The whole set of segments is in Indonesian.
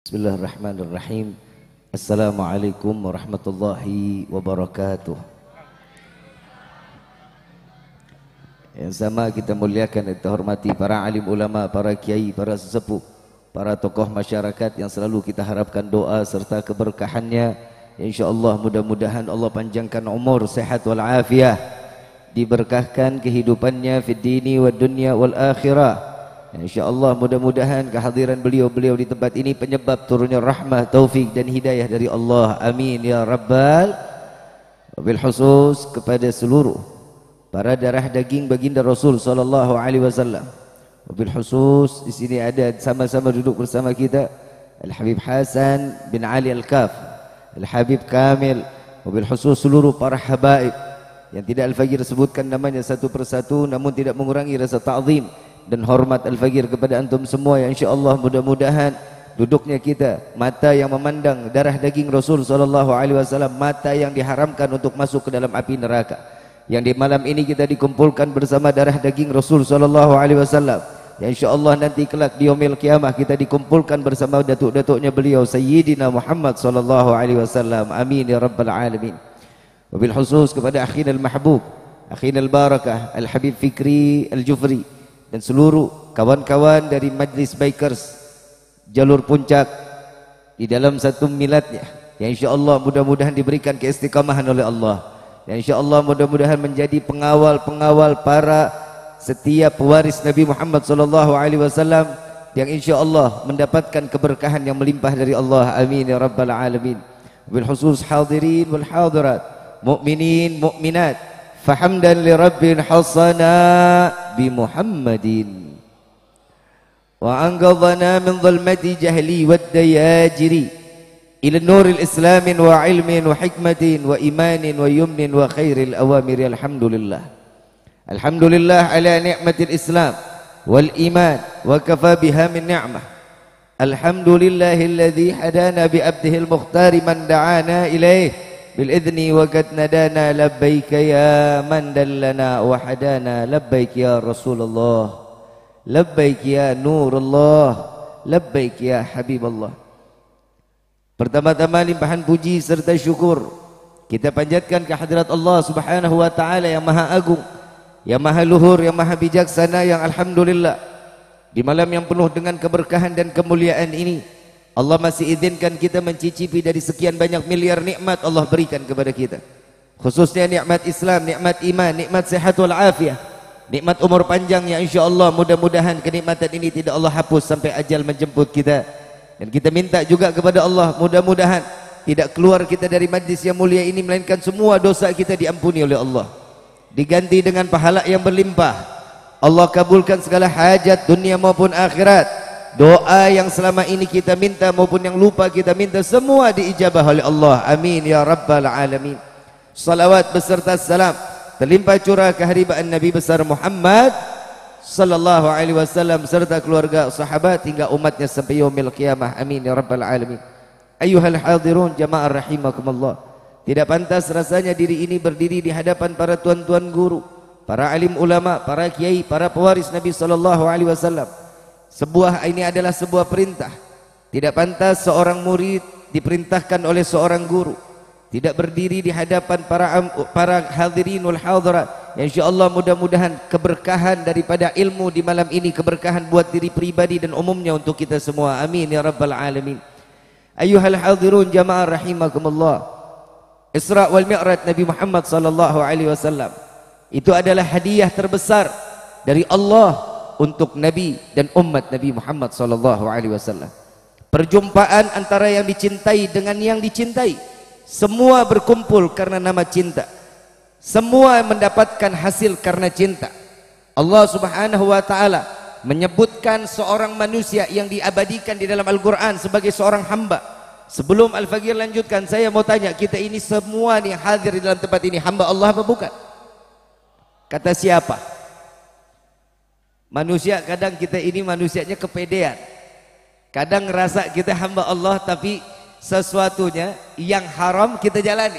Bismillahirrahmanirrahim. Assalamualaikum warahmatullahi wabarakatuh. Yang sama kita muliakan dan kita hormati para alim ulama, para kiai, para sesepuh, para tokoh masyarakat yang selalu kita harapkan doa serta keberkahannya. InsyaAllah mudah-mudahan Allah panjangkan umur, sehat wal afiah, diberkahkan kehidupannya fid dini wad dunya wal akhirah. InsyaAllah mudah-mudahan kehadiran beliau di tempat ini penyebab turunnya rahmah, taufik dan hidayah dari Allah. Amin ya rabbal. Wabil khusus kepada seluruh para darah daging baginda Rasul sallallahu alaihi wasallam. Wabil khusus di sini ada sama-sama duduk bersama kita Al Habib Hasan bin Ali Al Kaf, Al Habib Kamil. Wabil khusus seluruh para habaib yang tidak Al-Fagir sebutkan namanya satu persatu, namun tidak mengurangi rasa ta'zim dan hormat Al-Fagir kepada antum semua yang insyaAllah mudah-mudahan duduknya kita mata yang memandang darah daging Rasul sallallahu alaihi wasallam, mata yang diharamkan untuk masuk ke dalam api neraka, yang di malam ini kita dikumpulkan bersama darah daging Rasul sallallahu alaihi wasallam, yang insyaAllah nanti kelak di yaumil qiyamah kita dikumpulkan bersama datuk-datuknya beliau Sayyidina Muhammad sallallahu alaihi wasallam. Amin ya rabbal alamin. Wabil khusus kepada akhina al-mahbub, akhina al-barakah Al Habib Fikri Al-Jufri dan seluruh kawan-kawan dari Majlis Bikers Jalur Puncak di dalam satu miladnya, yang insyaAllah mudah-mudahan diberikan keistiqamahan oleh Allah, yang insyaAllah mudah-mudahan menjadi pengawal-pengawal para setiap pewaris Nabi Muhammad sallallahu alaihi wasallam, yang insyaAllah mendapatkan keberkahan yang melimpah dari Allah. Amin ya rabbal alamin. Bil khusus hadirin wal hadirat, mu'minin mu'minat, fahamdan li rabbin hasana bi Muhammadin wa anqadhana min dhulmati jahli wad dayajiri ila nuril islamin wa ilmin wa hikmatin wa imanin wa yumnin wa khairil awamiri. Alhamdulillah, alhamdulillah ala ni'matil islam wal iman wa kafa biha min ni'mah. Alhamdulillahilladzi hadana bi abdihil mukhtari man da'ana ilaih بالإذن وقد ندانا لبيك يا من دلنا وحدانا لبيك يا رسول الله لبيك يا نور الله لبيك يا حبيب الله. Pertama-tama limpahan puji serta syukur kita panjatkan ke hadirat Allah subhanahu wa ta'ala yang maha agung, yang maha luhur, yang maha bijaksana, yang alhamdulillah di malam yang penuh dengan keberkahan dan kemuliaan ini Allah masih izinkan kita mencicipi dari sekian banyak miliar nikmat Allah berikan kepada kita, khususnya nikmat Islam, nikmat iman, nikmat sehat wal afiah, nikmat umur panjang yang insyaAllah mudah-mudahan kenikmatan ini tidak Allah hapus sampai ajal menjemput kita. Dan kita minta juga kepada Allah mudah-mudahan tidak keluar kita dari majlis yang mulia ini melainkan semua dosa kita diampuni oleh Allah, diganti dengan pahala yang berlimpah. Allah kabulkan segala hajat dunia maupun akhirat. Doa yang selama ini kita minta maupun yang lupa kita minta semua diijabah oleh Allah. Amin ya rabbal alamin. Salawat beserta salam terlimpah curah keharibaan Nabi besar Muhammad sallallahu alaihi wasallam serta keluarga, sahabat hingga umatnya sampai yaumil qiyamah. Amin ya rabbal alamin. Ayyuhal hadirun jamaah rahimakumullah, tidak pantas rasanya diri ini berdiri di hadapan para tuan-tuan guru, para alim ulama, para kiai, para pewaris Nabi sallallahu alaihi wasallam. Ini adalah sebuah perintah. Tidak pantas seorang murid diperintahkan oleh seorang guru tidak berdiri di hadapan para hadirin wal hadirat. Insyaallah mudah-mudahan keberkahan daripada ilmu di malam ini, keberkahan buat diri pribadi dan umumnya untuk kita semua. Amin ya rabbal alamin. Ayyuhal hadirun jamaah rahimakumullah, Isra wal Mi'raj Nabi Muhammad sallallahu alaihi wasallam itu adalah hadiah terbesar dari Allah untuk Nabi dan umat Nabi Muhammad sallallahu alaihi wasallam. Perjumpaan antara yang dicintai dengan yang dicintai, semua berkumpul karena nama cinta, semua mendapatkan hasil karena cinta. Allah subhanahu wa ta'ala menyebutkan seorang manusia yang diabadikan di dalam Al-Quran sebagai seorang hamba. Sebelum Al-Fagir lanjutkan, saya mau tanya, kita ini semua nih hadir di dalam tempat ini hamba Allah apa bukan? Kata siapa? Manusia kadang kita ini manusianya kepedean, kadang ngerasa kita hamba Allah tapi sesuatunya yang haram kita jalani.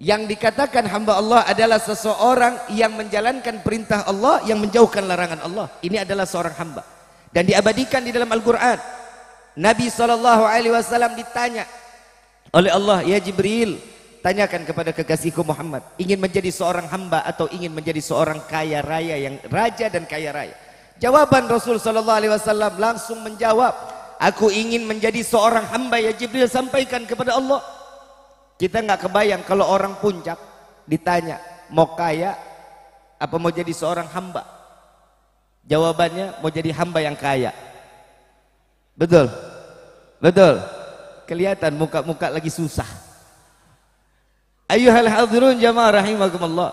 Yang dikatakan hamba Allah adalah seseorang yang menjalankan perintah Allah, yang menjauhkan larangan Allah. Ini adalah seorang hamba dan diabadikan di dalam Al-Quran. Nabi SAW ditanya oleh Allah, ya Jibril, tanyakan kepada kekasihku Muhammad, ingin menjadi seorang hamba atau ingin menjadi seorang kaya raya, yang raja dan kaya raya? Jawaban Rasul SAW langsung menjawab, aku ingin menjadi seorang hamba ya Jibril, sampaikan kepada Allah. Kita nggak kebayang kalau orang puncak ditanya mau kaya apa mau jadi seorang hamba, jawabannya mau jadi hamba yang kaya. Betul? Betul? Kelihatan muka-muka lagi susah. Ayyuhal hadirun jamaah rahimakumullah.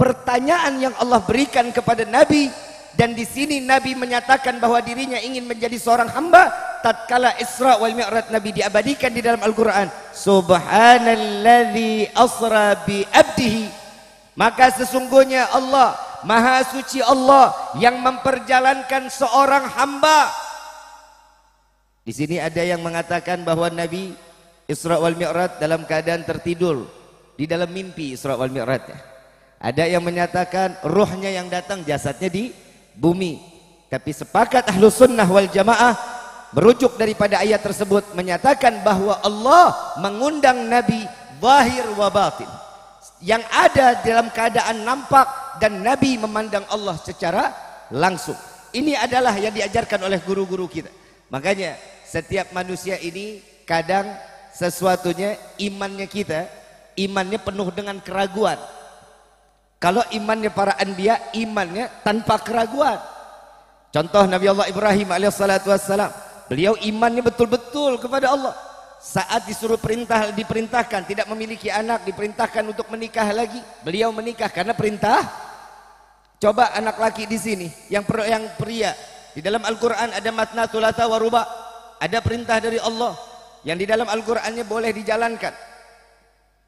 Pertanyaan yang Allah berikan kepada Nabi, dan di sini Nabi menyatakan bahwa dirinya ingin menjadi seorang hamba tatkala Isra wal Mi'raj Nabi diabadikan di dalam Al-Qur'an. Subhanalladzi asra bi abdihi. Maka sesungguhnya Allah, Maha Suci Allah yang memperjalankan seorang hamba. Di sini ada yang mengatakan bahwa Nabi Isra wal Mi'raj dalam keadaan tertidur di dalam mimpi Isra wal Mi'raj. Ada yang menyatakan ruhnya yang datang, jasadnya di bumi. Tapi sepakat Ahlus Sunnah wal Jamaah merujuk daripada ayat tersebut menyatakan bahwa Allah mengundang Nabi zahir wa batin, yang ada dalam keadaan nampak, dan Nabi memandang Allah secara langsung. Ini adalah yang diajarkan oleh guru-guru kita. Makanya setiap manusia ini kadang sesuatunya imannya kita, imannya penuh dengan keraguan. Kalau imannya para anbiya, imannya tanpa keraguan. Contoh Nabi Allah Ibrahim alaihissalatu wassalam, beliau imannya betul-betul kepada Allah. Saat disuruh diperintahkan tidak memiliki anak, diperintahkan untuk menikah lagi, beliau menikah karena perintah. Coba anak laki di sini yang pria, di dalam Al-Quran ada matna thulatha wa ruba', ada perintah dari Allah yang di dalam Al-Qur'annya boleh dijalankan.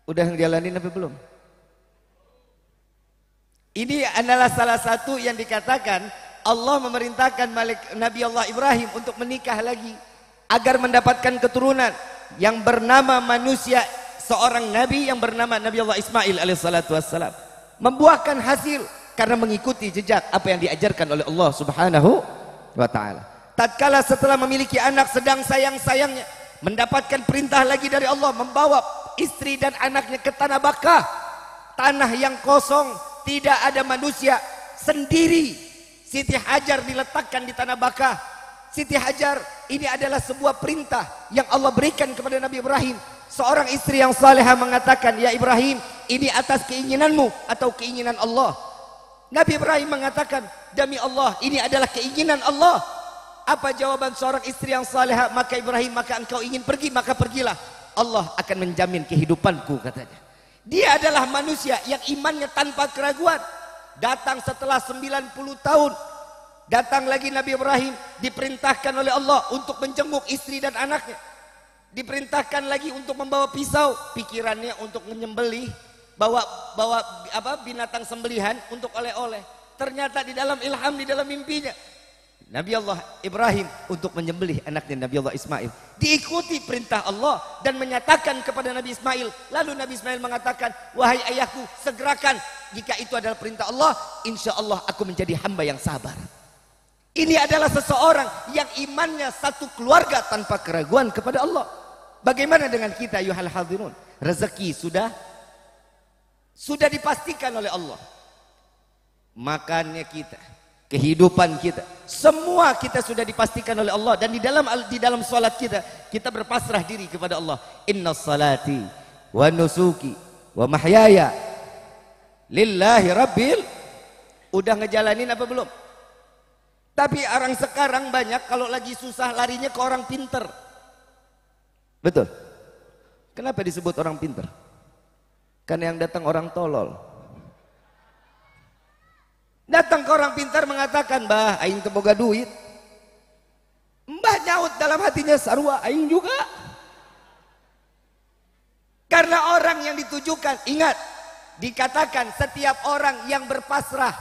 Udah ngejalanin apa belum? Ini adalah salah satu yang dikatakan Allah memerintahkan Nabi Allah Ibrahim untuk menikah lagi agar mendapatkan keturunan yang bernama manusia, seorang nabi yang bernama Nabi Allah Ismail alaihissalatu wassalam, membuahkan hasil karena mengikuti jejak apa yang diajarkan oleh Allah Subhanahu wa ta'ala. Tatkala setelah memiliki anak sedang sayang-sayangnya, mendapatkan perintah lagi dari Allah membawa istri dan anaknya ke tanah Bakkah, tanah yang kosong, tidak ada manusia, sendiri. Siti Hajar diletakkan di tanah Bakkah. Siti Hajar ini adalah sebuah perintah yang Allah berikan kepada Nabi Ibrahim. Seorang istri yang salehah mengatakan, ya Ibrahim, ini atas keinginanmu atau keinginan Allah? Nabi Ibrahim mengatakan, demi Allah, ini adalah keinginan Allah. Apa jawaban seorang istri yang salehah? Maka Ibrahim, maka engkau ingin pergi, maka pergilah. Allah akan menjamin kehidupanku, katanya. Dia adalah manusia yang imannya tanpa keraguan. Datang setelah 90 tahun, datang lagi Nabi Ibrahim, diperintahkan oleh Allah untuk menjenguk istri dan anaknya. Diperintahkan lagi untuk membawa pisau, pikirannya untuk menyembelih, bawa binatang sembelihan untuk oleh-oleh. Ternyata di dalam ilham, di dalam mimpinya, Nabi Allah Ibrahim untuk menyembelih anaknya Nabi Allah Ismail. Diikuti perintah Allah dan menyatakan kepada Nabi Ismail. Lalu Nabi Ismail mengatakan, wahai ayahku, segerakan, jika itu adalah perintah Allah, insya Allah aku menjadi hamba yang sabar. Ini adalah seseorang yang imannya satu keluarga tanpa keraguan kepada Allah. Bagaimana dengan kita, yuhal hadirun? Rezeki sudah dipastikan oleh Allah. Makannya kita, kehidupan kita, semua kita sudah dipastikan oleh Allah. Dan di dalam salat kita berpasrah diri kepada Allah. Inna salati wa nusuki wa mahyaya lillahi rabbil. Udah ngejalanin apa belum? Tapi orang sekarang banyak kalau lagi susah larinya ke orang pinter. Betul? Kenapa disebut orang pinter? Karena yang datang orang tolol. Datang ke orang pintar mengatakan, mbah, aing teu boga duit. Mbah nyaut dalam hatinya, sarua aing juga. Karena orang yang ditujukan, ingat, dikatakan setiap orang yang berpasrah,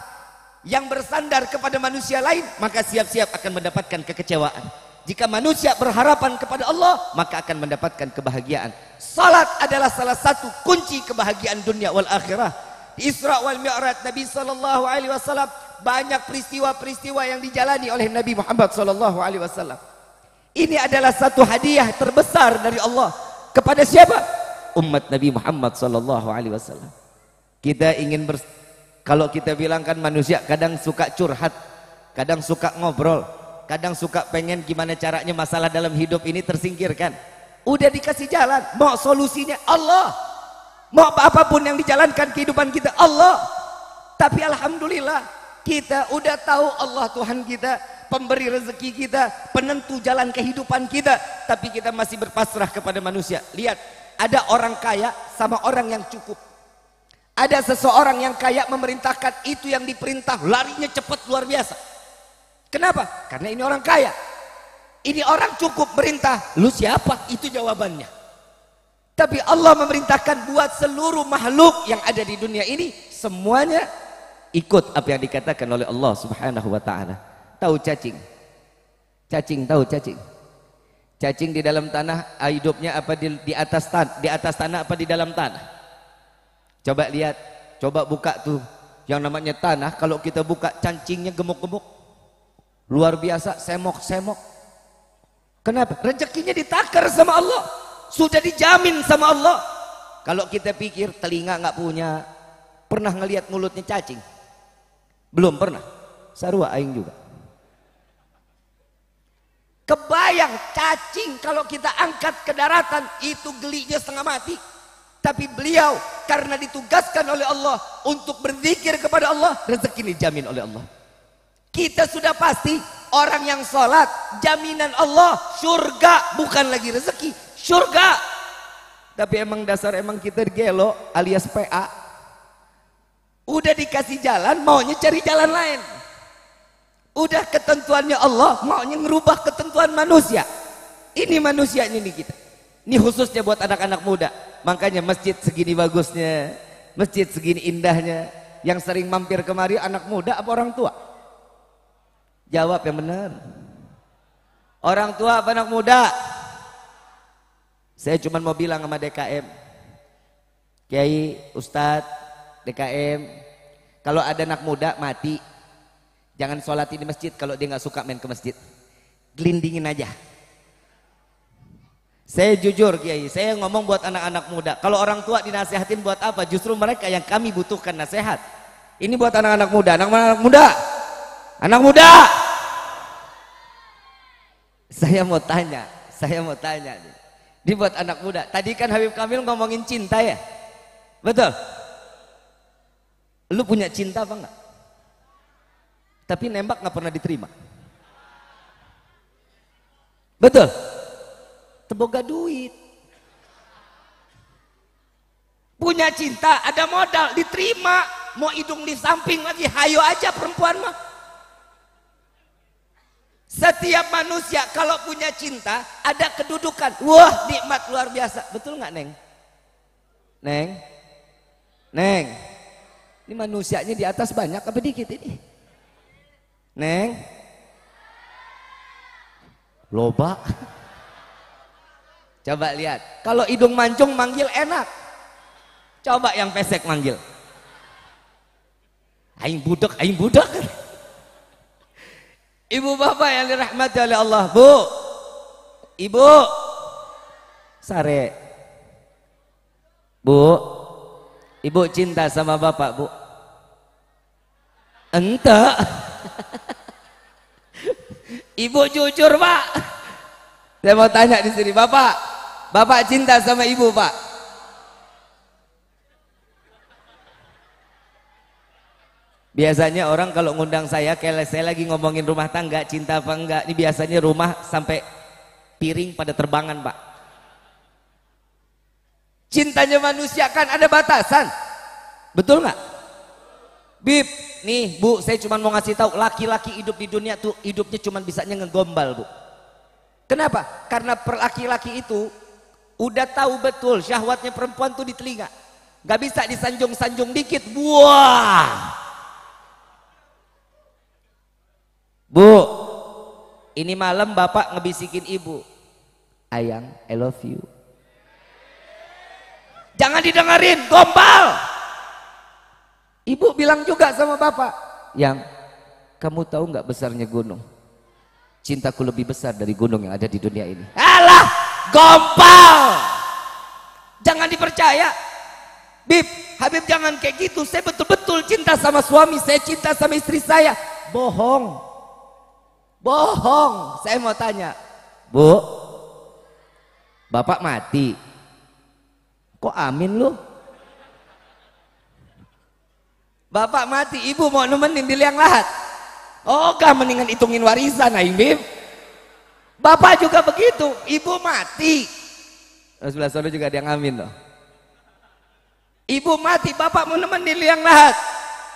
yang bersandar kepada manusia lain, maka siap-siap akan mendapatkan kekecewaan. Jika manusia berharapan kepada Allah, maka akan mendapatkan kebahagiaan. Salat adalah salah satu kunci kebahagiaan dunia wal akhirah. Di Isra wal Mi'raj Nabi sallallahu alaihi wasallam banyak peristiwa-peristiwa yang dijalani oleh Nabi Muhammad sallallahu alaihi wasallam. Ini adalah satu hadiah terbesar dari Allah kepada siapa? Umat Nabi Muhammad sallallahu alaihi wasallam. Kita ingin kalau kita bilang kan manusia kadang suka curhat, kadang suka ngobrol, kadang suka pengen gimana caranya masalah dalam hidup ini tersingkirkan. Udah dikasih jalan, mau solusinya Allah. Mau apapun yang dijalankan kehidupan kita Allah. Tapi alhamdulillah kita udah tahu Allah Tuhan kita, pemberi rezeki kita, penentu jalan kehidupan kita, tapi kita masih berpasrah kepada manusia. Lihat, ada orang kaya sama orang yang cukup. Ada seseorang yang kaya memerintahkan itu yang diperintah, larinya cepat luar biasa. Kenapa? Karena ini orang kaya. Ini orang cukup merintah, lu siapa? Itu jawabannya. Tapi Allah memerintahkan buat seluruh makhluk yang ada di dunia ini semuanya ikut apa yang dikatakan oleh Allah Subhanahu wa taala. Tahu cacing? Cacing tahu cacing? Cacing di dalam tanah hidupnya apa di atas tanah apa di dalam tanah? Coba lihat, coba buka tuh yang namanya tanah, kalau kita buka cacingnya gemuk-gemuk. Luar biasa, semok-semok. Kenapa? Rezekinya ditakar sama Allah. Sudah dijamin sama Allah. Kalau kita pikir telinga nggak punya, pernah ngelihat mulutnya cacing? Belum pernah. Sarua aing juga. Kebayang cacing kalau kita angkat ke daratan itu gelinya setengah mati. Tapi beliau karena ditugaskan oleh Allah untuk berzikir kepada Allah, rezeki dijamin oleh Allah. Kita sudah pasti orang yang sholat, jaminan Allah surga, bukan lagi rezeki, surga. Tapi emang dasar emang kita gelo alias PA. Udah dikasih jalan, maunya cari jalan lain. Udah ketentuannya Allah, maunya ngerubah ketentuan manusia. Ini manusia ini kita. Ini khususnya buat anak-anak muda. Makanya masjid segini bagusnya, masjid segini indahnya. Yang sering mampir kemari anak muda apa orang tua? Jawab yang benar. Orang tua apa anak muda? Saya cuma mau bilang sama DKM, Kiai, Ustadz, DKM, kalau ada anak muda mati, jangan sholatin di masjid kalau dia nggak suka main ke masjid. Gelindingin aja. Saya jujur Kiai, saya ngomong buat anak-anak muda. Kalau orang tua dinasehatin buat apa? Justru mereka yang kami butuhkan nasihat. Ini buat anak-anak muda. Anak-anak muda, anak muda. Saya mau tanya. Ini buat anak muda. Tadi kan Habib Kamil ngomongin cinta ya, betul? Lu punya cinta apa enggak? Tapi nembak nggak pernah diterima. Betul? Teboga duit. Punya cinta, ada modal, diterima. Mau hidung di samping lagi, hayo aja perempuan mah. Setiap manusia kalau punya cinta, ada kedudukan. Wah, nikmat luar biasa. Betul nggak, Neng? Neng. Ini manusianya di atas banyak apa dikit ini? Neng? Loba. Coba lihat. Kalau hidung mancung manggil enak. Coba yang pesek manggil. Aing budak, aing budak. Ibu bapak yang dirahmati oleh Allah, Bu. Ibu. Sare. Bu. Ibu cinta sama bapak, Bu? Ente. Ibu jujur, Pak. Saya mau tanya di sini, Bapak cinta sama ibu, Pak? Biasanya orang kalau ngundang saya, kayak saya lagi ngomongin rumah tangga, cinta apa enggak, ini biasanya rumah sampai piring pada terbangan, Pak. Cintanya manusia kan ada batasan, betul nggak? Bib, nih Bu, saya cuma mau ngasih tahu, laki-laki hidup di dunia tuh hidupnya cuma bisanya ngegombal, Bu. Kenapa? Karena laki-laki itu udah tahu betul syahwatnya perempuan tuh di telinga, nggak bisa disanjung-sanjung dikit, buah. Bu, ini malam bapak ngebisikin ibu, Ayang, I love you. Jangan didengerin, gombal. Ibu bilang juga sama bapak, Yang, kamu tahu nggak besarnya gunung? Cintaku lebih besar dari gunung yang ada di dunia ini. Alah, gompal. Jangan dipercaya. Bib, Habib jangan kayak gitu. Saya betul-betul cinta sama suami, saya cinta sama istri saya. Bohong. Bohong. Saya mau tanya, Bu, Bapak mati. Kok amin lu? Bapak mati, Ibu mau nemenin di liang lahat. Oh, gak mendingan hitungin warisan, aing Bib. Bapak juga begitu, Ibu mati. Sebelah sana juga ada yang amin loh. Ibu mati, Bapak mau nemenin di liang lahat.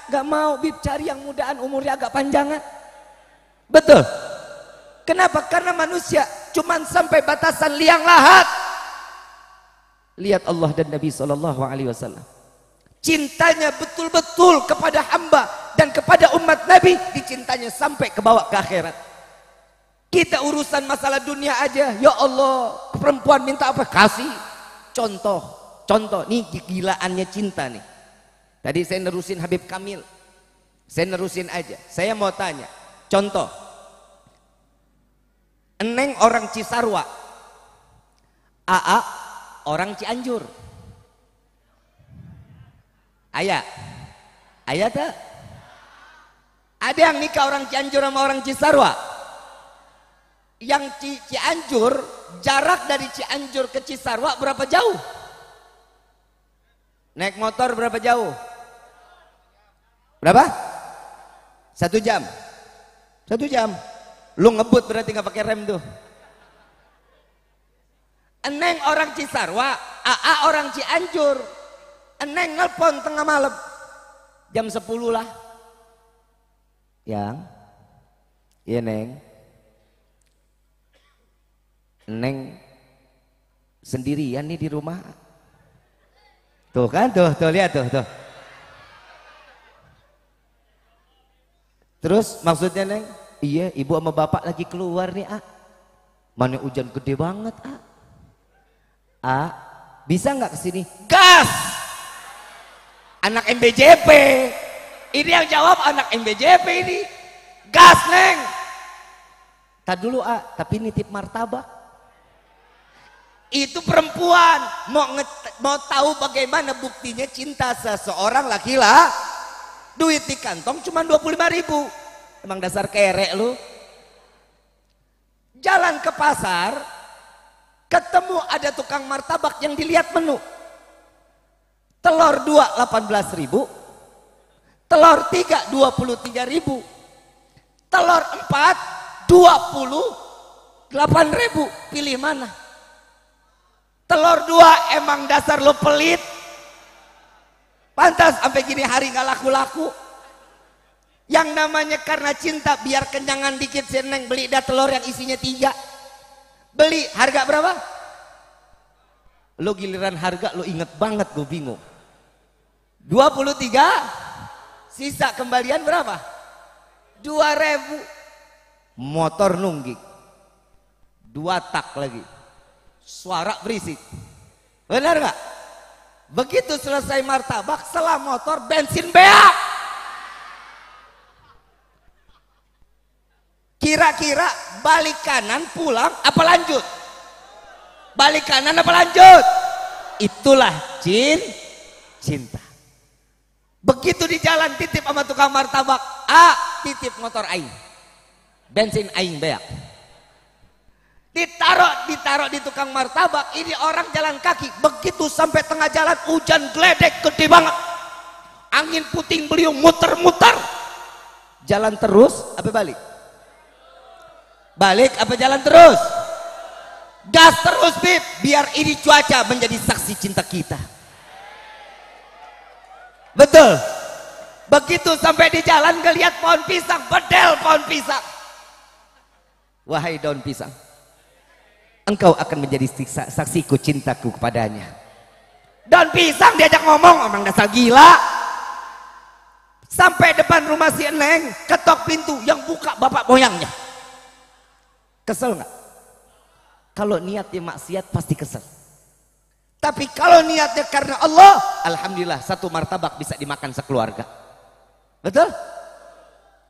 Gak mau, Bib, cari yang mudaan umurnya agak panjangan. Betul. Kenapa? Karena manusia cuman sampai batasan liang lahat. Lihat Allah dan Nabi SAW. Cintanya betul-betul kepada hamba dan kepada umat Nabi, dicintanya sampai ke bawah ke akhirat. Kita urusan masalah dunia aja, ya Allah, perempuan minta apa? Kasih. Contoh, nih kegilaannya cinta nih. Tadi saya nerusin Habib Kamil. Saya nerusin aja. Saya mau tanya, contoh. Eneng orang Cisarua, AA orang Cianjur. Ayah tak? Ada yang nikah orang Cianjur sama orang Cisarua? Yang Cianjur, jarak dari Cianjur ke Cisarua berapa jauh? Naik motor berapa jauh? Berapa? 1 jam. 1 jam. Lu ngebut berarti nggak pakai rem tuh. Eneng orang Cisarua, AA orang Cianjur. Eneng nelpon tengah malam, jam 10 lah. Yang, iya Neng. Neng sendirian nih di rumah. Tuh kan, tuh lihat tuh. Terus maksudnya Neng, iya ibu sama bapak lagi keluar nih Mana hujan gede banget bisa nggak kesini? Gas! Anak MBJP. Ini yang jawab anak MBJP ini. Gas Neng. Tak dulu tapi nitip martabak. Itu perempuan mau tahu bagaimana buktinya cinta seseorang laki-laki. Duit di kantong cuma 25.000. Emang dasar kerek lu. Jalan ke pasar, ketemu ada tukang martabak yang dilihat menu. Telur 2 18.000, telur 3 23.000, telur 4 28.000. Pilih mana? Telur 2 emang dasar lo pelit. Pantas sampai gini hari gak laku-laku. Yang namanya karena cinta biar kenyangan dikit Neng beli dah telur yang isinya 3. Beli harga berapa? Lo giliran harga lo inget banget, gue bingung. 23, sisa kembalian berapa? 2.000. Motor nungging 2 tak lagi, suara berisik, benar gak? Begitu selesai martabak, selah motor bensin beak. Kira-kira balik kanan pulang apa lanjut? Balik kanan apa lanjut? Itulah cinta. Begitu di jalan titip sama tukang martabak, titip motor aing, bensin aing beak. Ditaruh di tukang martabak. Ini orang jalan kaki. Begitu sampai tengah jalan hujan geledek gede banget, angin puting beliung muter-muter. Jalan terus apa balik? Balik apa jalan terus? Gas terus Bib, biar ini cuaca menjadi saksi cinta kita. Betul. Begitu sampai di jalan ngelihat pohon pisang, bedel pohon pisang. Wahai daun pisang, engkau akan menjadi saksiku cintaku kepadanya. Daun pisang diajak ngomong, emang dasar gila. Sampai depan rumah si Eneng, ketok pintu, yang buka bapak moyangnya. Kesel nggak? Kalau niatnya maksiat pasti kesel. Tapi kalau niatnya karena Allah, alhamdulillah 1 martabak bisa dimakan sekeluarga. Betul?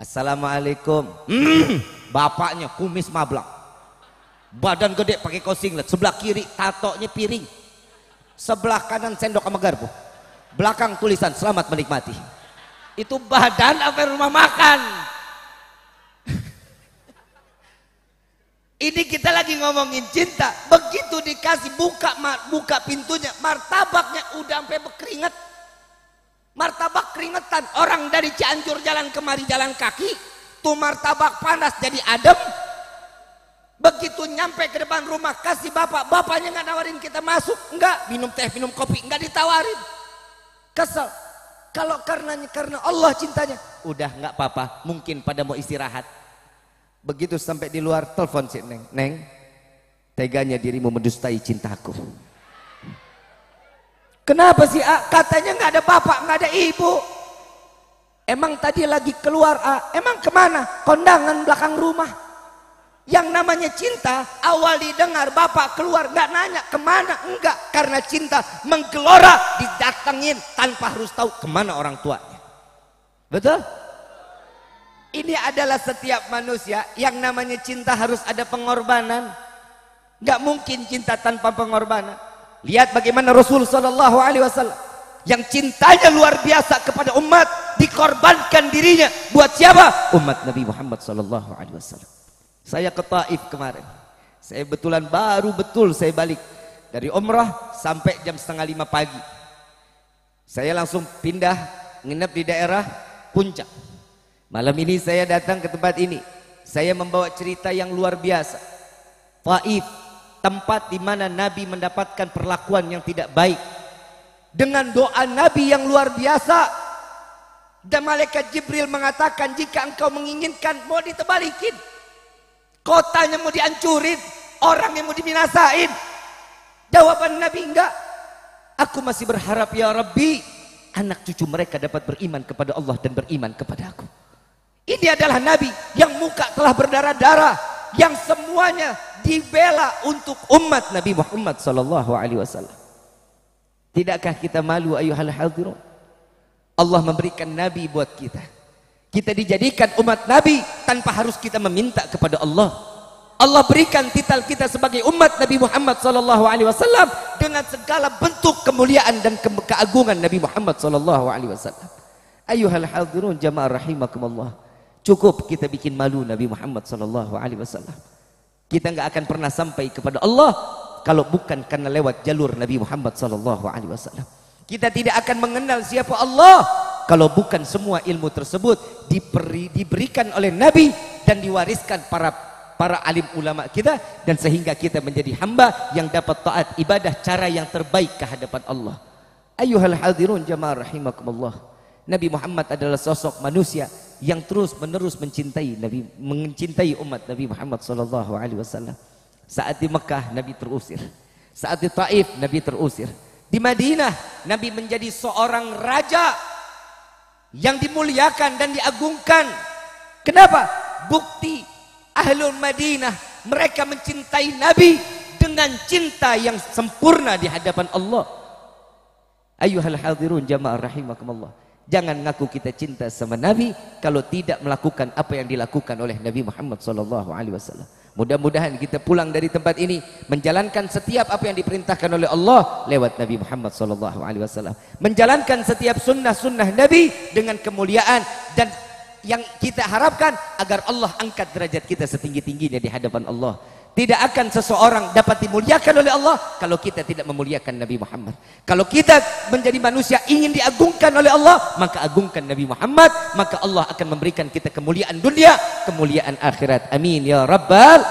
Assalamualaikum. bapaknya kumis mablak, badan gede pakai kaos singlet, sebelah kiri tatonya piring, sebelah kanan sendok sama garpu, belakang tulisan selamat menikmati. Itu badan apa rumah makan? Ini kita lagi ngomongin cinta, begitu dikasih buka pintunya, martabaknya udah sampai berkeringat. Martabak keringetan, orang dari Cianjur jalan kemari jalan kaki, tuh martabak panas jadi adem. Begitu nyampe ke depan rumah, kasih bapaknya nggak nawarin kita masuk, enggak, minum teh, minum kopi, nggak ditawarin. Kesel. Kalau karena Allah cintanya, udah nggak apa-apa, mungkin pada mau istirahat. Begitu sampai di luar, telepon si Neng, Neng, teganya dirimu mendustai cintaku. Kenapa sih A? Katanya nggak ada bapak, nggak ada ibu. Emang tadi lagi keluar A? Emang kemana? Kondangan belakang rumah. Yang namanya cinta, awal didengar bapak keluar, nggak nanya kemana, enggak. Karena cinta menggelora, didatengin tanpa harus tahu kemana orang tuanya. Betul? Ini adalah setiap manusia, yang namanya cinta harus ada pengorbanan. Nggak mungkin cinta tanpa pengorbanan. Lihat bagaimana Rasul Sallallahu Alaihi Wasallam yang cintanya luar biasa kepada umat, dikorbankan dirinya buat siapa? Umat Nabi Muhammad Sallallahu Alaihi Wasallam. Saya ke Taif kemarin, saya saya balik dari umrah sampai jam 4:30 pagi. Saya langsung pindah nginep di daerah Puncak. Malam ini saya datang ke tempat ini, saya membawa cerita yang luar biasa. Taif, tempat di mana Nabi mendapatkan perlakuan yang tidak baik. Dengan doa Nabi yang luar biasa, dan malaikat Jibril mengatakan, jika engkau menginginkan mau ditebalikin, kotanya mau dihancurin, orang yang mau dibinasain. Jawaban Nabi, enggak, aku masih berharap ya Rabbi, anak cucu mereka dapat beriman kepada Allah dan beriman kepada aku. Ini adalah Nabi yang muka telah berdarah-darah, yang semuanya dibela untuk umat Nabi Muhammad Sallallahu Alaihi Wasallam. Tidakkah kita malu ayuhal hadirun? Allah memberikan Nabi buat kita. Kita dijadikan umat Nabi tanpa harus kita meminta kepada Allah. Allah berikan titel kita sebagai umat Nabi Muhammad Sallallahu Alaihi Wasallam dengan segala bentuk kemuliaan dan keagungan Nabi Muhammad Sallallahu Alaihi Wasallam. Ayuhal hadirun jamaah rahimakumullah. Cukup kita bikin malu Nabi Muhammad Sallallahu Alaihi Wasallam. Kita nggak akan pernah sampai kepada Allah kalau bukan karena lewat jalur Nabi Muhammad Sallallahu Alaihi Wasallam. Kita tidak akan mengenal siapa Allah kalau bukan semua ilmu tersebut diberikan oleh Nabi dan diwariskan para alim ulama kita, dan sehingga kita menjadi hamba yang dapat taat ibadah cara yang terbaik ke hadapan Allah. Ayuhal hadirun jamaah rahimakumullah. Nabi Muhammad adalah sosok manusia yang terus menerus mencintai umat Nabi Muhammad Sallallahu Alaihi Wasallam. Saat di Mekah Nabi terusir, saat di Taif Nabi terusir, di Madinah Nabi menjadi seorang raja yang dimuliakan dan diagungkan. Kenapa? Bukti Ahlul Madinah, mereka mencintai Nabi dengan cinta yang sempurna di hadapan Allah. Ayuhal hadirun jamaah rahimakumullah. Jangan ngaku kita cinta sama Nabi kalau tidak melakukan apa yang dilakukan oleh Nabi Muhammad Sallallahu Alaihi Wasallam. Mudah-mudahan kita pulang dari tempat ini menjalankan setiap apa yang diperintahkan oleh Allah lewat Nabi Muhammad Sallallahu Alaihi Wasallam. Menjalankan setiap sunnah-sunnah Nabi dengan kemuliaan, dan yang kita harapkan agar Allah angkat derajat kita setinggi-tingginya di hadapan Allah. Tidak akan seseorang dapat dimuliakan oleh Allah kalau kita tidak memuliakan Nabi Muhammad. Kalau kita menjadi manusia ingin diagungkan oleh Allah, maka agungkan Nabi Muhammad, maka Allah akan memberikan kita kemuliaan dunia, kemuliaan akhirat. Amin ya rabbal.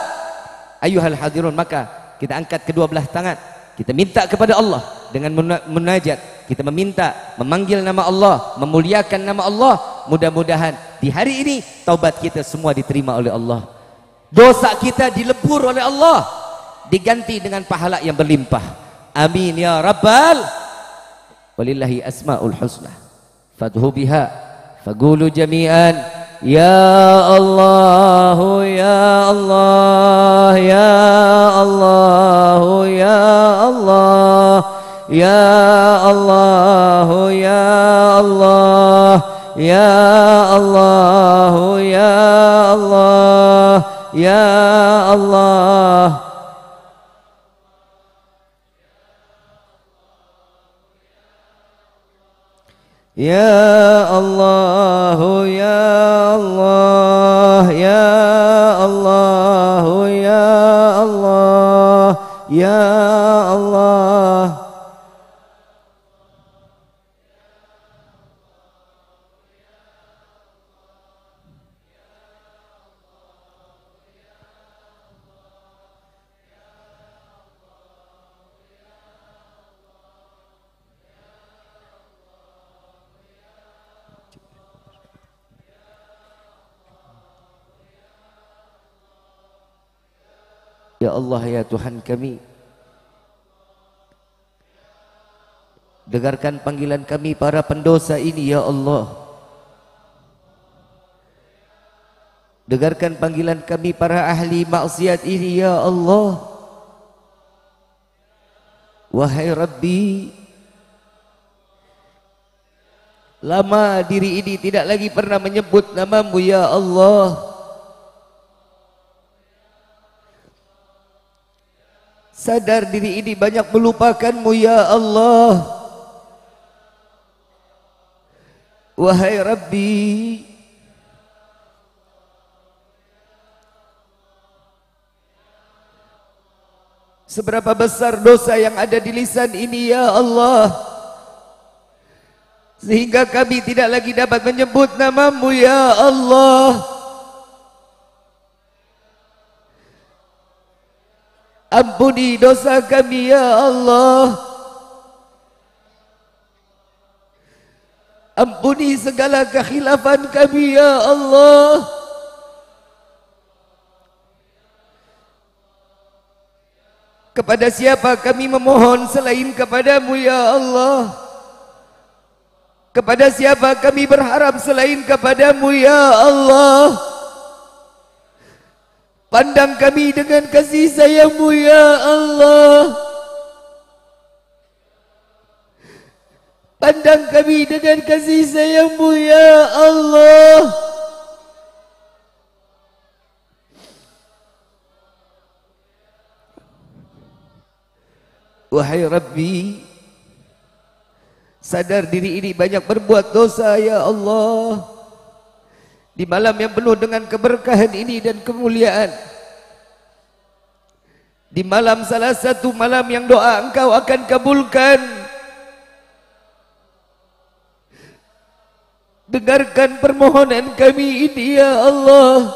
Ayuhal hadirun, maka kita angkat kedua belah tangan, kita minta kepada Allah dengan munajat, kita meminta, memanggil nama Allah, memuliakan nama Allah. Mudah-mudahan di hari ini taubat kita semua diterima oleh Allah. Dosa kita dilebur oleh Allah, diganti dengan pahala yang berlimpah. Amin ya rabbal. Walillahi asmaul husna fadhu biha faqulu jami'an ya Allah ya Allah ya Allah ya Allah ya Allah ya Allah ya Allah ya Allah ya Allah. Ya Allah, ya Allah, ya Allah, ya Allah, ya Allah. Ya Allah, ya Tuhan kami, dengarkan panggilan kami para pendosa ini ya Allah. Dengarkan panggilan kami para ahli maksiat ini ya Allah. Wahai Rabbi, lama diri ini tidak lagi pernah menyebut namamu ya Allah. Sadar diri ini banyak melupakanmu ya Allah. Wahai Rabbi, seberapa besar dosa yang ada di lisan ini ya Allah, sehingga kami tidak lagi dapat menyebut namamu ya Allah. Ampuni dosa kami ya Allah. Ampuni segala kekhilafan kami ya Allah. Kepada siapa kami memohon selain kepadamu ya Allah? Kepada siapa kami berharap selain kepadamu ya Allah? Pandang kami dengan kasih sayang-Mu ya Allah. Pandang kami dengan kasih sayang-Mu ya Allah. Wahai Rabbi, sadar diri ini banyak berbuat dosa ya Allah. Di malam yang penuh dengan keberkahan ini dan kemuliaan, di malam salah satu malam yang doa Engkau akan kabulkan, dengarkan permohonan kami ini ya Allah.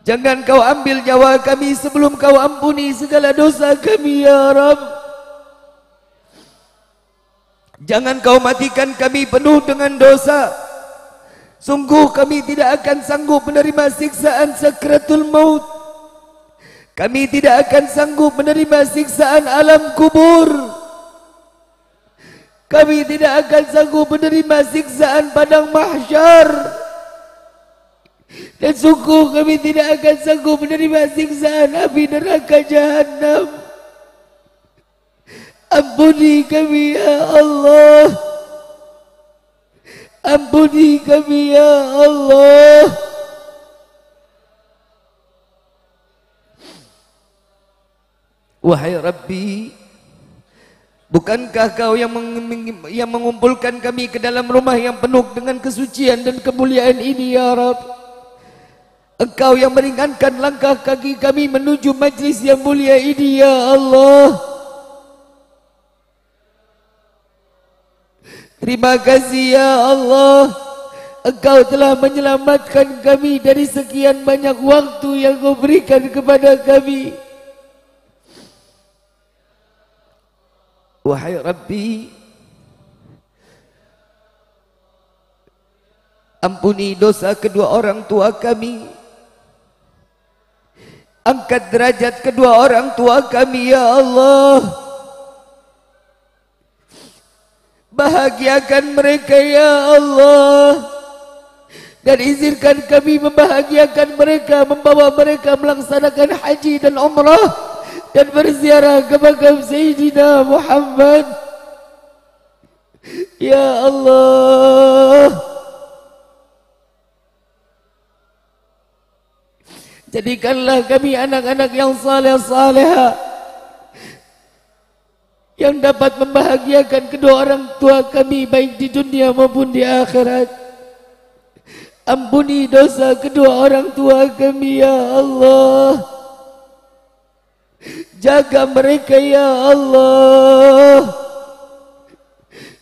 Jangan Kau ambil nyawa kami sebelum Kau ampuni segala dosa kami ya Rabb. Jangan Kau matikan kami penuh dengan dosa. Sungguh kami tidak akan sanggup menerima siksaan sakratul maut. Kami tidak akan sanggup menerima siksaan alam kubur. Kami tidak akan sanggup menerima siksaan padang mahsyar. Dan sungguh kami tidak akan sanggup menerima siksaan api neraka jahanam. Ampuni kami ya Allah. Ampuni kami ya Allah. Wahai Rabbi, bukankah Kau yang mengumpulkan kami ke dalam rumah yang penuh dengan kesucian dan kemuliaan ini ya Rabb? Engkau yang meringankan langkah kaki kami menuju majlis yang mulia ini ya Allah. Terima kasih ya Allah. Engkau telah menyelamatkan kami dari sekian banyak waktu yang Kau berikan kepada kami. Wahai Rabbi, ampuni dosa kedua orang tua kami. Angkat derajat kedua orang tua kami ya Allah. Bahagiakan mereka ya Allah. Dan izinkan kami membahagiakan mereka, membawa mereka melaksanakan haji dan umrah dan berziarah ke makam Sayyidina Muhammad. Ya Allah, Jadikanlah kami anak-anak yang saleh-saleha, yang dapat membahagiakan kedua orang tua kami baik di dunia maupun di akhirat. Ampuni dosa kedua orang tua kami ya Allah. Jaga mereka ya Allah,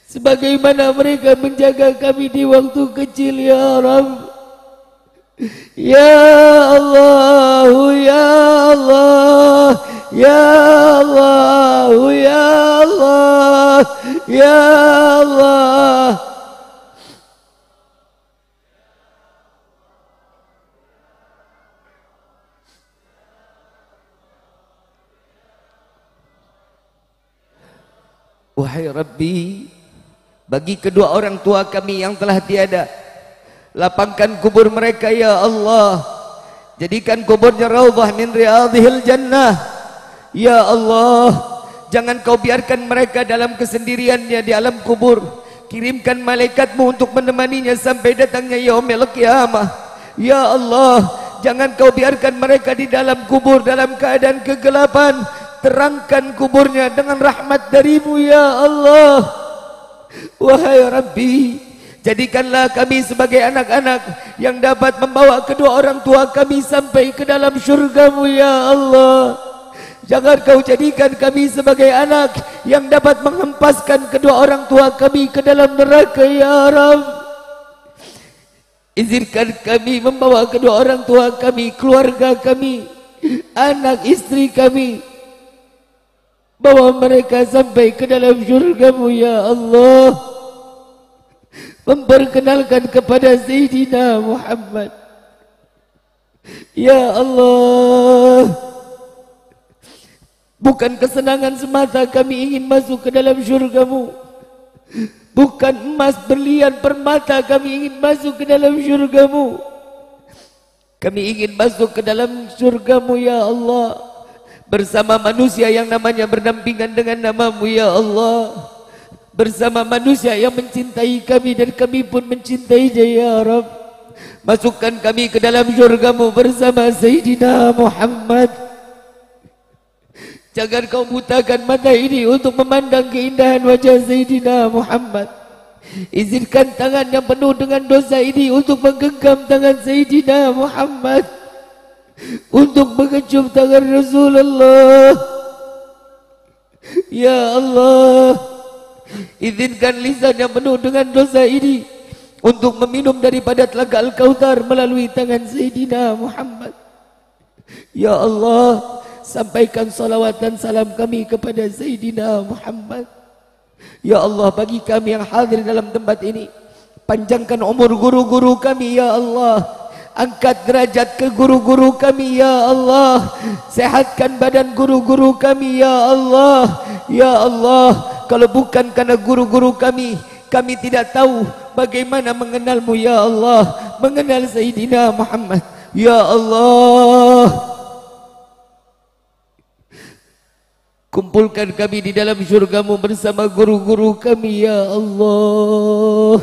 sebagaimana mereka menjaga kami di waktu kecil ya Rabb. Ya Allah, ya Allah, ya Allah, ya Allah, ya Allah. Wahai Rabbi, bagi kedua orang tua kami yang telah tiada, lapangkan kubur mereka ya Allah. Jadikan kuburnya raudhah min riyadhil jannah. Ya Allah, jangan kau biarkan mereka dalam kesendiriannya di alam kubur. Kirimkan malaikatmu untuk menemaninya sampai datangnya yaumil qiyamah. Ya Allah, jangan kau biarkan mereka di dalam kubur dalam keadaan kegelapan. Terangkan kuburnya dengan rahmat darimu ya Allah. Wahai Rabbi, jadikanlah kami sebagai anak-anak yang dapat membawa kedua orang tua kami sampai ke dalam syurga-Mu ya Allah. Jangan kau jadikan kami sebagai anak yang dapat menghempaskan kedua orang tua kami ke dalam neraka ya Rabb. Izinkan kami membawa kedua orang tua kami, keluarga kami, anak istri kami, bawa mereka sampai ke dalam syurga-Mu ya Allah. Memperkenalkan kepada Sayyidina Muhammad ya Allah. Bukan kesenangan semata kami ingin masuk ke dalam syurga-Mu, bukan emas berlian permata kami ingin masuk ke dalam syurga-Mu. Kami ingin masuk ke dalam syurga-Mu ya Allah, bersama manusia yang namanya berdampingan dengan nama-Mu ya Allah, bersama manusia yang mencintai kami dan kami pun mencintainya ya Rabb. Masukkan kami ke dalam syurga-Mu bersama Sayyidina Muhammad. Jangan kau butakan mata ini untuk memandang keindahan wajah Sayyidina Muhammad. Izinkan tangan yang penuh dengan dosa ini untuk menggenggam tangan Sayyidina Muhammad, untuk mengecup tangan Rasulullah. Ya Allah, izinkan lisan yang penuh dengan dosa ini untuk meminum daripada telaga Al-Kautsar melalui tangan Sayyidina Muhammad. Ya Allah, sampaikan salawat dan salam kami kepada Sayyidina Muhammad. Ya Allah, bagi kami yang hadir dalam tempat ini, panjangkan umur guru-guru kami ya Allah. Angkat derajat ke guru-guru kami ya Allah. Sehatkan badan guru-guru kami ya Allah. Ya Allah, kalau bukan karena guru-guru kami, kami tidak tahu bagaimana mengenal-Mu ya Allah, mengenal Sayyidina Muhammad. Ya Allah, kumpulkan kami di dalam syurga-Mu bersama guru-guru kami ya Allah.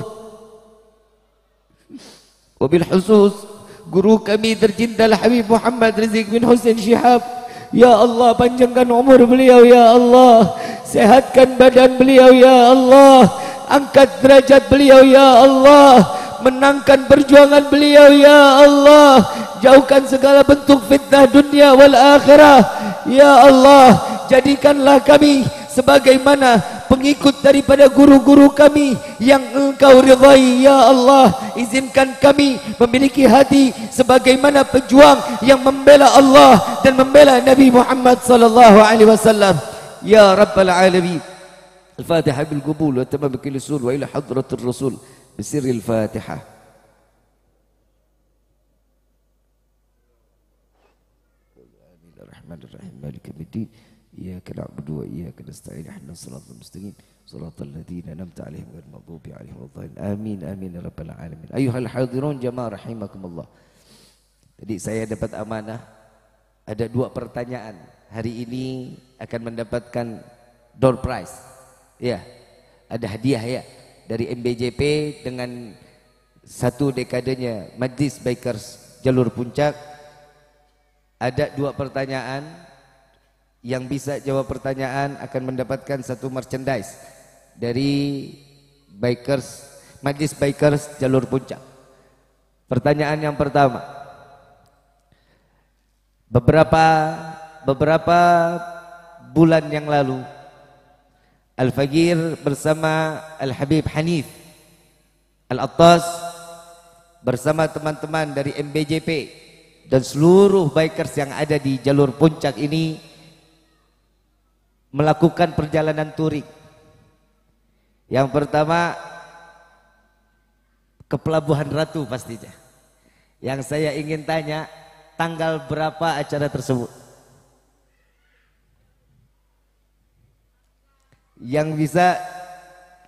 Wabil khusus guru kami tercinta Habib Muhammad Rizik bin Hussein Shihab. Ya Allah, panjangkan umur beliau ya Allah, sehatkan badan beliau ya Allah, angkat derajat beliau ya Allah, menangkan perjuangan beliau ya Allah, jauhkan segala bentuk fitnah dunia wal akhirah ya Allah. Jadikanlah kami sebagaimana pengikut daripada guru-guru kami yang Engkau ridhai ya Allah. Izinkan kami memiliki hati sebagaimana pejuang yang membela Allah dan membela Nabi Muhammad sallallahu alaihi wasallam ya Rabbal alamin. Al-Fatihah bil qabul wa tamam bil usul wa ila hadratir rasul bisirril Fatihah. Bismillahirrahmanirrahim. Maliki yaumiddin. Iyyaka na'budu wa iyyaka nasta'in. Ihdinas siratal mustaqim. Shiratal ladzina an'amta 'alaihim ghairil maghdubi 'alaihim waladdallin. Amin amin ya rabbal alamin. Ayyuhal hadirun jamaah rahimakumullah. Jadi saya dapat amanah ada 2 pertanyaan. Hari ini akan mendapatkan door prize. Ya. Ada hadiah ya dari MBJP dengan 1 dekadenya Majlis Bikers Jalur Puncak. Ada 2 pertanyaan. Yang bisa jawab pertanyaan akan mendapatkan 1 merchandise dari Bikers, Majlis Bikers Jalur Puncak. Pertanyaan yang pertama. Beberapa bulan yang lalu Al-Fagir bersama Al-Habib Hanif Al-Attas bersama teman-teman dari MBJP dan seluruh bikers yang ada di jalur puncak ini melakukan perjalanan touring. Yang pertama ke Pelabuhan Ratu pastinya. Yang saya ingin tanya, tanggal berapa acara tersebut? Yang bisa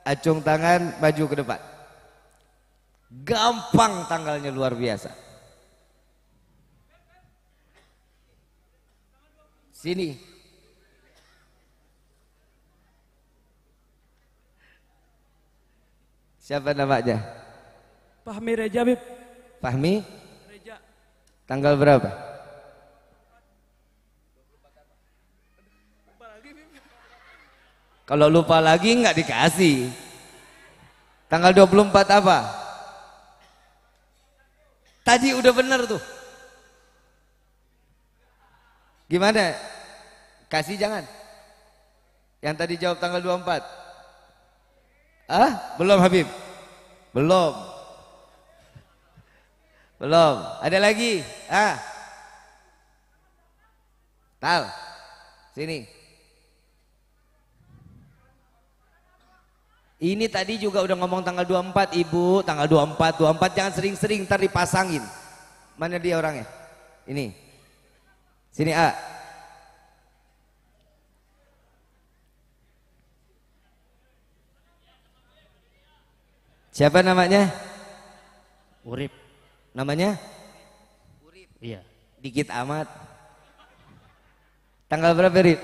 acung tangan maju ke depan. Gampang tanggalnya, luar biasa. Sini. Siapa namanya? Fahmi Reja, Bib. Fahmi? Reja. Tanggal berapa? Kalau lupa lagi nggak dikasih. Tanggal 24 apa? Tadi udah bener tuh. Gimana? Kasih jangan. Yang tadi jawab tanggal 24. Belum Habib? Belum. Belum. Ada lagi? Tal. Sini. Ini tadi juga udah ngomong tanggal 24, Ibu. Tanggal 24, 24 jangan sering-sering, ntar dipasangin. Mana dia orangnya? Ini. Sini A. Siapa namanya? Urip. Namanya? Urip. Iya. Dikit amat. Tanggal berapa, Rip?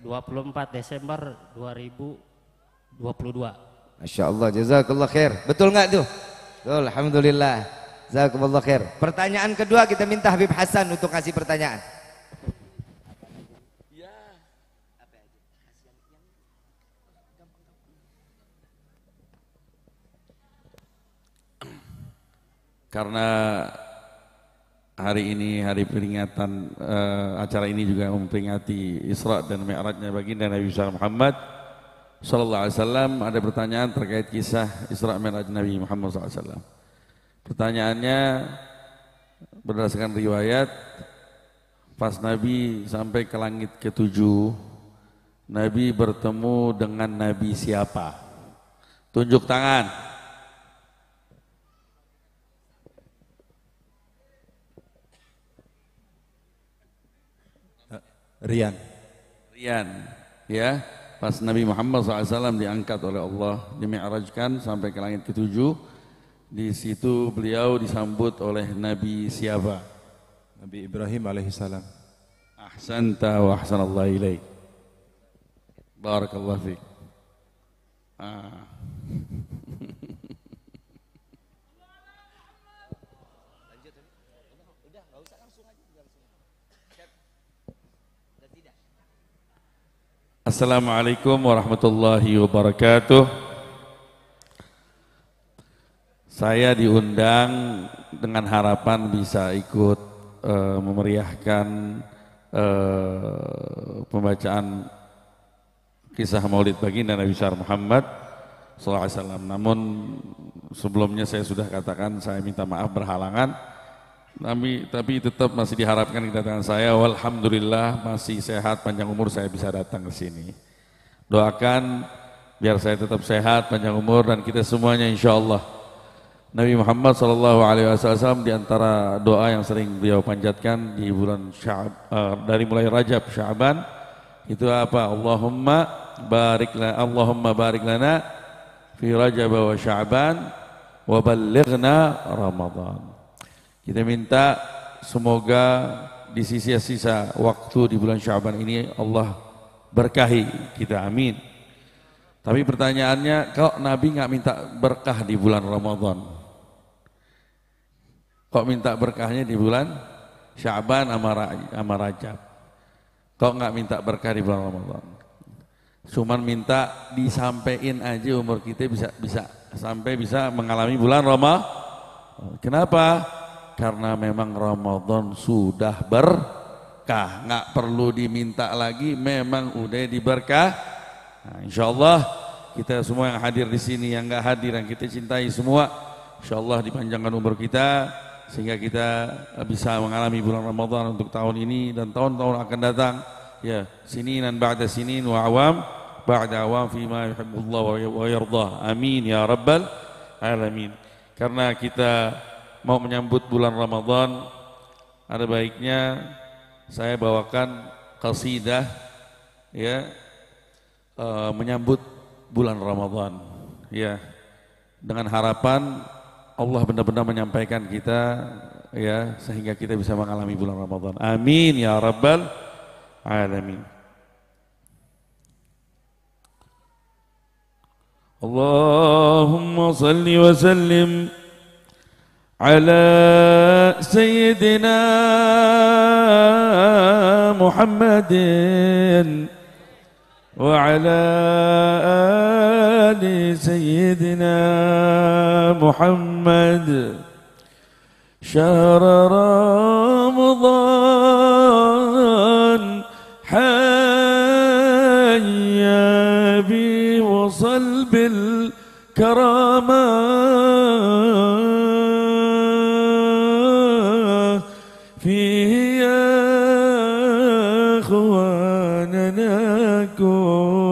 24 Desember 2022. Masya Allah, jazakallah khair. Betul nggak tuh? Betul, alhamdulillah. Jazakallah khair. Pertanyaan kedua kita minta Habib Hasan untuk kasih pertanyaan. Karena hari ini hari peringatan acara ini juga memperingati Isra dan Mi'rajnya baginda Nabi Muhammad sallallahu alaihi wasallam, ada pertanyaan terkait kisah Isra Mi'raj Nabi Muhammad sallallahu alaihi wasallam. Pertanyaannya berdasarkan riwayat, pas Nabi sampai ke langit ke-7, Nabi bertemu dengan Nabi siapa? Tunjuk tangan. Rian, ya. Pas Nabi Muhammad SAW diangkat oleh Allah, dimi'rajkan sampai ke langit ke-7, di situ beliau disambut oleh Nabi siapa? Nabi Ibrahim alaihissalam. Ahsanta wa ahsanallahu ilaik. Barakallahu fiik. Assalamualaikum warahmatullahi wabarakatuh. Saya diundang dengan harapan bisa ikut memeriahkan pembacaan kisah Maulid baginda Nabi Muhammad SAW. Namun sebelumnya saya sudah katakan saya minta maaf berhalangan. Tapi tetap masih diharapkan kedatangan saya. Walhamdulillah masih sehat, panjang umur saya bisa datang ke sini. Doakan biar saya tetap sehat, panjang umur, dan kita semuanya insya Allah. Nabi Muhammad SAW di antara doa yang sering beliau panjatkan di bulan dari mulai Rajab, Sya'ban, itu apa? Allahumma barik lana fi Rajab wa Sya'ban wa ballighna Ramadan. Kita minta semoga di sisa-sisa waktu di bulan Sya'ban ini Allah berkahi kita, amin. Tapi pertanyaannya, kok Nabi nggak minta berkah di bulan Ramadan? Kok minta berkahnya di bulan Sya'ban sama Rajab. Kok nggak minta berkah di bulan Ramadan? Cuman minta disampein aja umur kita bisa sampai bisa mengalami bulan Ramadan. Kenapa? Karena memang Ramadan sudah berkah, nggak perlu diminta lagi, memang udah diberkah. Nah, insya Allah kita semua yang hadir di sini, yang nggak hadir, yang kita cintai semua, insya Allah dipanjangkan umur kita sehingga kita bisa mengalami bulan Ramadan untuk tahun ini dan tahun-tahun akan datang. Ya, sininan ba'da sinin wa awam ba'da awam fima yuhibbullah wa yardah. Amin ya rabbal alamin. Karena kita mau menyambut bulan Ramadan, ada baiknya saya bawakan qasidah ya menyambut bulan Ramadan ya, dengan harapan Allah benar-benar menyampaikan kita ya sehingga kita bisa mengalami bulan Ramadan. Amin ya rabbal alamin. Allahumma salli wa sallim ala sayyidina Muhammadin wa ala ali sayyidina Muhammad. Syahr Ramadan hayya bi wasal bil karamah fihi ya ikhwanana kullin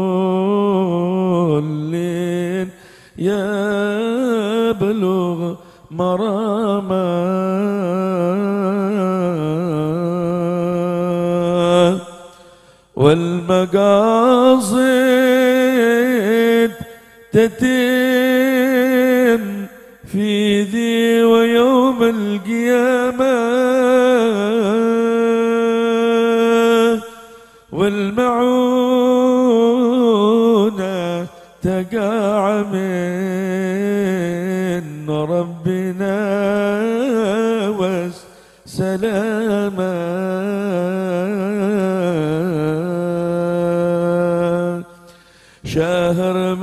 yablugh marama والمقاصد تتم في ذي ويوم القيامة والمعونة تقع من ربنا والسلامة. شهر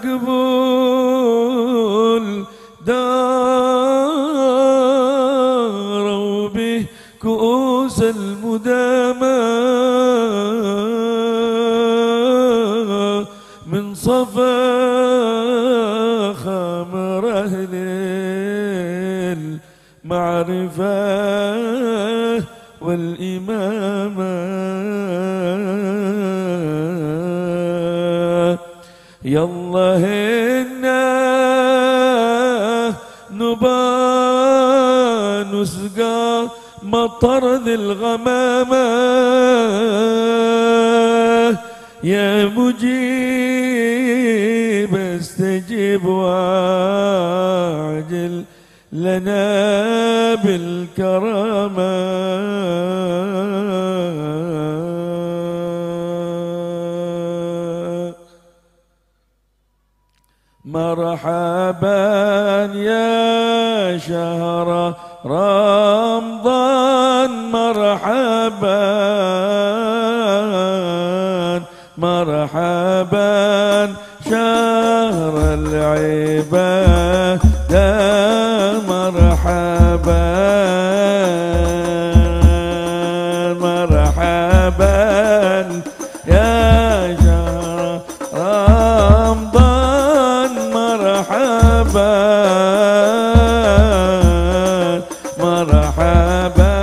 مقبول داروا به كؤوس المدامى من صفا خمر أهل المعرفة والإمامة. يالله إنا نبى نسقى مطر ذي الغمامة يا مجيب استجب واعجل لنا بالكرامة. مرحبا يا شهر رمضان مرحبا مرحبا شهر العبادة مرحبا مرحبا يا شهر رمضان مرحبا مرحبا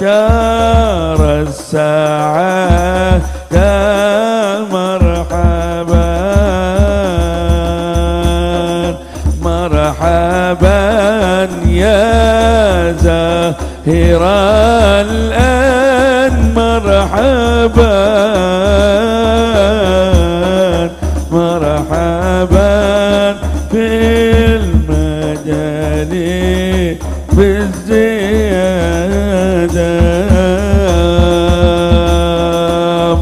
شهر السعادة مرحبا مرحبا يا زاهر الآن مرحبا مرحبا في المجال بالزيادة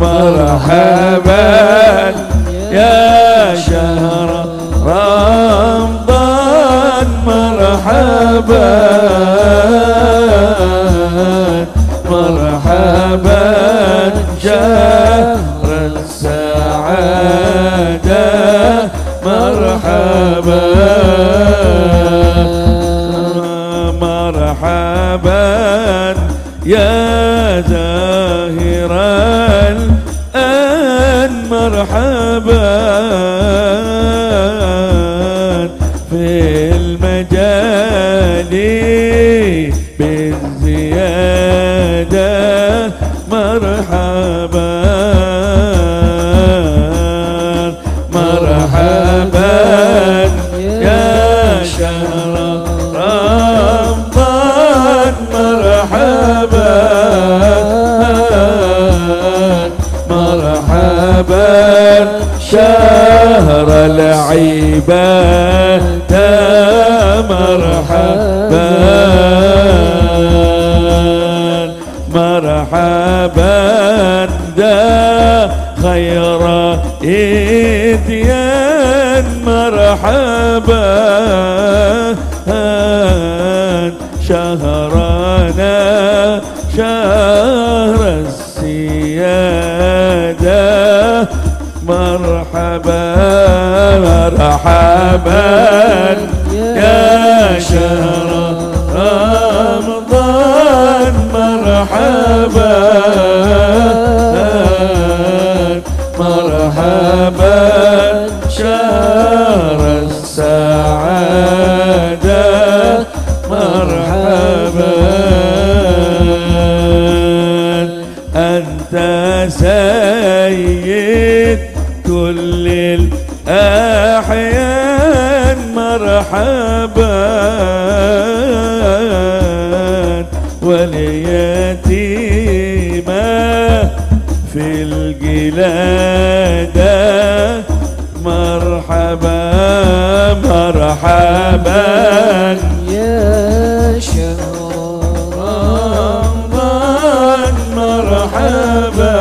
مرحبا يا شهر رمضان مرحبا شهر السعادة مرحبا مرحبا يا زاهر الآن مرحبا في المجال بالزيادة مرحبا مرحبا يا شهر رمضان مرحبا مرحبا شهر العبادة مرحبا مرحبا ذا خير إتيان مرحبا شهرنا شهر السيادة مرحبا مرحبا يا شهر رمضان مرحبا مرحبا شهر السعادة مرحبا أنت سيد كل الأحيان مرحبا واليتيم في الجلادة مرحبا مرحبا يا شهر رمضان مرحبا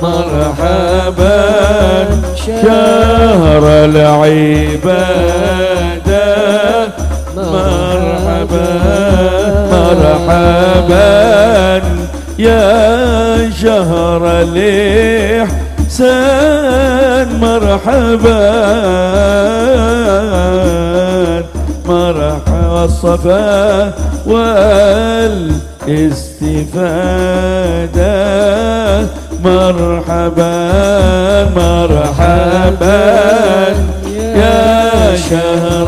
مرحبا شهر العبادة مرحبا مرحبا يا شهر الإحسان مرحبا مرحبا الصفا والاستفادة مرحبا مرحبا يا شهر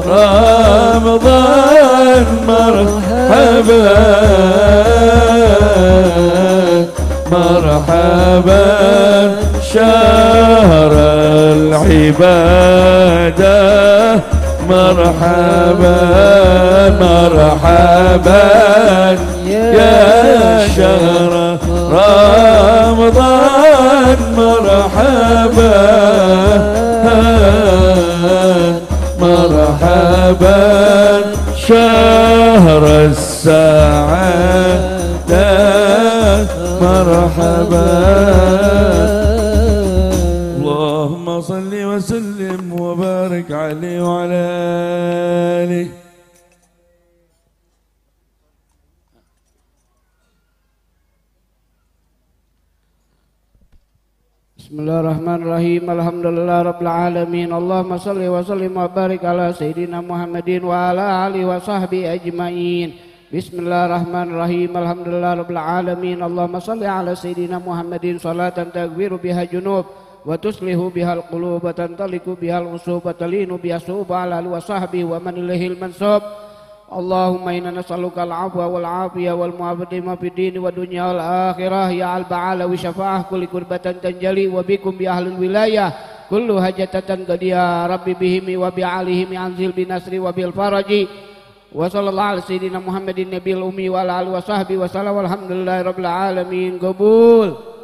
رمضان مرحبا مرحبا شهر العبادة مرحبا مرحبا يا شهر رمضان مرحبا مرحبا شهر السعادة مرحبا اللهم صل وسلم وبارك عليه وعلى آله. Bismillahirrahmanirrahim. Alhamdulillah rabbil alamin. Allahumma salli wa sallim wa barik ala sayyidina Muhammadin wa ala alihi wa sahbihi ajmain. Bismillahirrahmanirrahim. Alhamdulillah rabbil alamin. Allahumma salli ala sayyidina Muhammadin salatan taghfiru biha junub wa tuslihu biha alqulub wa tantaliku biha al-usub wa talinu biha suba ala alihi wa sahbihi wa man ilaihi al-mansub. Allahumma inna nas'aluka al-'afwa wal 'afiyah wal mu'afiyah fid din wa dunya wal akhirah ya al-ba'ala wa syafa'ah kulli kurbatan tanjali wa bikum bi ahli wilayah kullu hajatatan qadiya rabbi bihimi wa bi alihim anzil bi nasri wa bil faraji wa sallallahu ala sayyidina Muhammadin nabiyil ummi wa ala alihi wa sahbihi wa sallam walhamdulillahi rabbil alamin. Qabul.